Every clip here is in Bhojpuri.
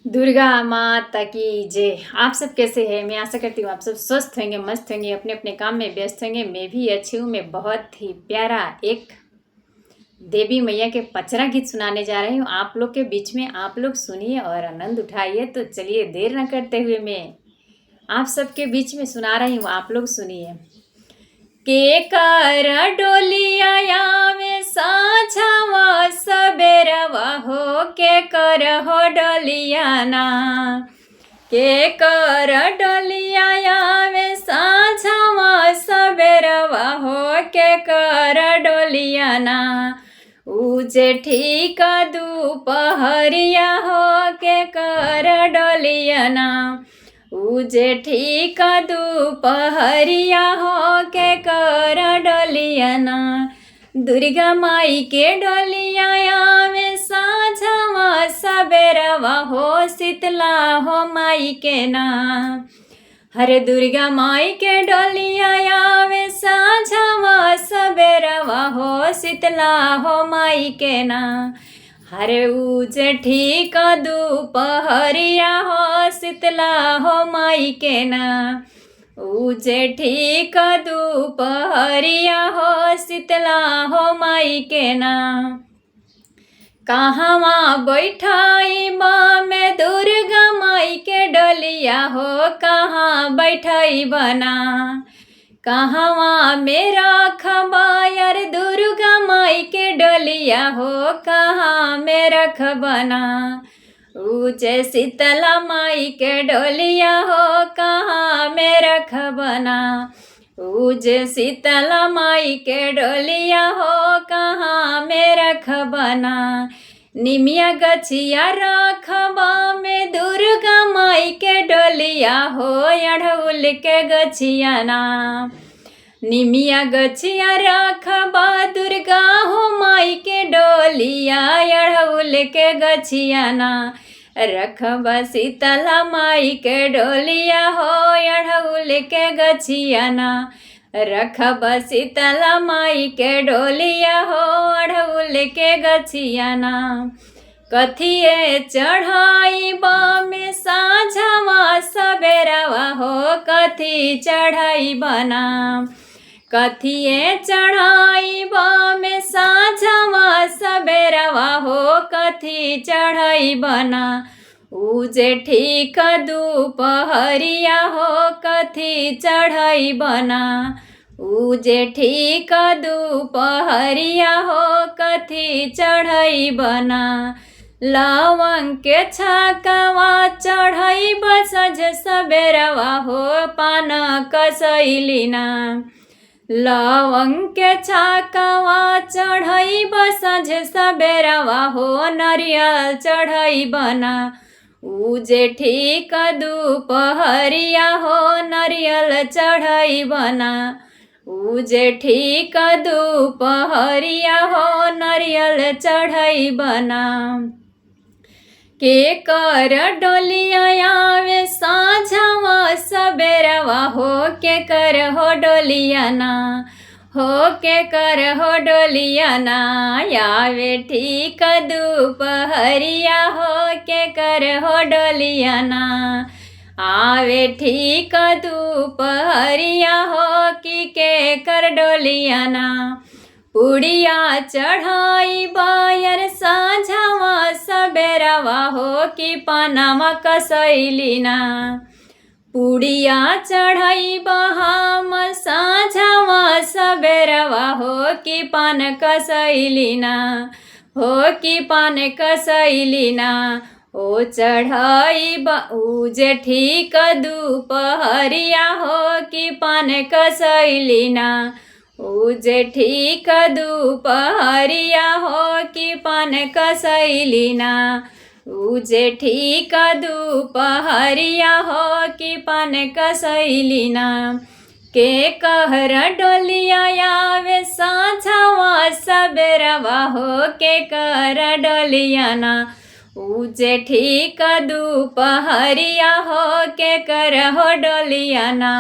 दुर्गा माता की जय। आप सब कैसे हैं? मैं आशा करती हूँ आप सब स्वस्थ होंगे, मस्त होंगे, अपने अपने काम में व्यस्त होंगे। मैं भी अच्छी हूँ। मैं बहुत ही प्यारा एक देवी मैया के पचरा गीत सुनाने जा रही हूँ आप लोग के बीच में। आप लोग सुनिए और आनंद उठाइए। तो चलिए देर न करते हुए मैं आप सबके बीच में सुना रही हूँ, आप लोग सुनिए। के कर डोलिया में साझावा सबेरवा हो, के कर हो डोलियाना, के कर डोलिया में साझावा सबेरवा हो, के कर डोलियाना। उजे ठीक दोपहरिया हो, के कर डोलियाना। उजे ठीक दोपहरिया हो, के कर डोलियाना। दुर्गा माई के डोलिया में साझवा सबेरवा हो, शीतला हो माई के ना। हरे दुर्गा माई के डोलिया में साझवा सबेरवा हो, शीतला हो माई के ना। हरे उजे ठीक दोपहरिया हो, शीतला हो माई के ना। उजे ठीक दोपहरिया हो, शीतला हो माई के ना। कहवा बैठाई में दुर्गा माई के डोलिया हो, कहाँ बैठाई बना। कहवा मेरा खबायर दुर्गा माई के डोलिया हो, कहाँ मेरा खबना। उजे शीतला माई के डोलिया हो, कहाँ मेरा खबना। उजे शीतला माई के डोलिया हो, कहाँ मेरा खबना। निमिया गछिया रखबा में दुर्गा माई के डोलिया हो, अढ़उल के गछिया ना। निमिया गछिया रखबा दुर्गा हो माई के डोलिया, अढ़उल के गछिया ना। रखबा शीतला माई के डोलिया हो, अढ़उल के गछिया ना। रखबा शीतला माई के डोलिया हो, अढ़उल के गछिया ना। कथिए चढ़ाई में साझवा सबेरवा हो, कथी चढ़ाई बना। कथिए चढ़ाई में साझवा सबेरवा हो, कथी चढ़ाई बना। उजे ठीक दोपहरिया हो, कथी चढ़ाई बना। उजे ठीक दोपहरिया हो, कथी चढ़ाई बना। लवंग के छकवा चढ़ाई सज सबेरवा हो, पान कसैलिना। लवंग के छकवा चढ़ाई सज सबेरवा हो, नरियल चढ़ाई बना। उजे ठीक दोपहरिया हो, नरियल चढ़ाई बना। उजे ठीक दोपहरिया हो, नरियल चढ़ाई बना। के कर डोलिया में साझवा सबेरवा हो, के कर हो डोलियाना। हो के कर हो डोलियाना, आवे ठीक दोपहरिया हो, के कर हो डोलियाना। आवे ठीक दोपहरिया हो, कि के कर डोलियाना। पुड़िया चढ़ाई बायर साझवा सबेरवा हो, कि पानमा कसैलिना। पुड़िया चढ़ाई हम साझवा सबेरवा हो, कि पान कसैलिना। हो कि पान कसैलिना। ओ चढ़ाई उजे ठीक दोपहरिया हो, कि पान कसैलिना। उजे ठीक दोपहरिया हो, कि पान कसैलिना। उजे ठीक दोपहरिया हो, कि पान कसैलिना। के कहर डोलिया वे साझवा सबेरवा हो, के कर डोलियाना। उजे ठीक दोपहरिया हो, के कर हो डोलियाना।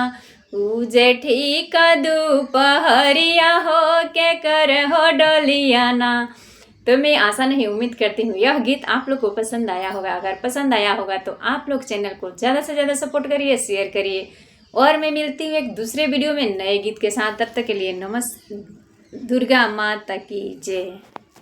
उजे ठीक दोपहरिया हो, के कर हो डोलियाना। तो मैं आशा नहीं उम्मीद करती हूँ यह गीत आप लोग को पसंद आया होगा। अगर पसंद आया होगा तो आप लोग चैनल को ज़्यादा से ज़्यादा सपोर्ट करिए, शेयर करिए। और मैं मिलती हूँ एक दूसरे वीडियो में नए गीत के साथ। तब तक के लिए दुर्गा माता की जय।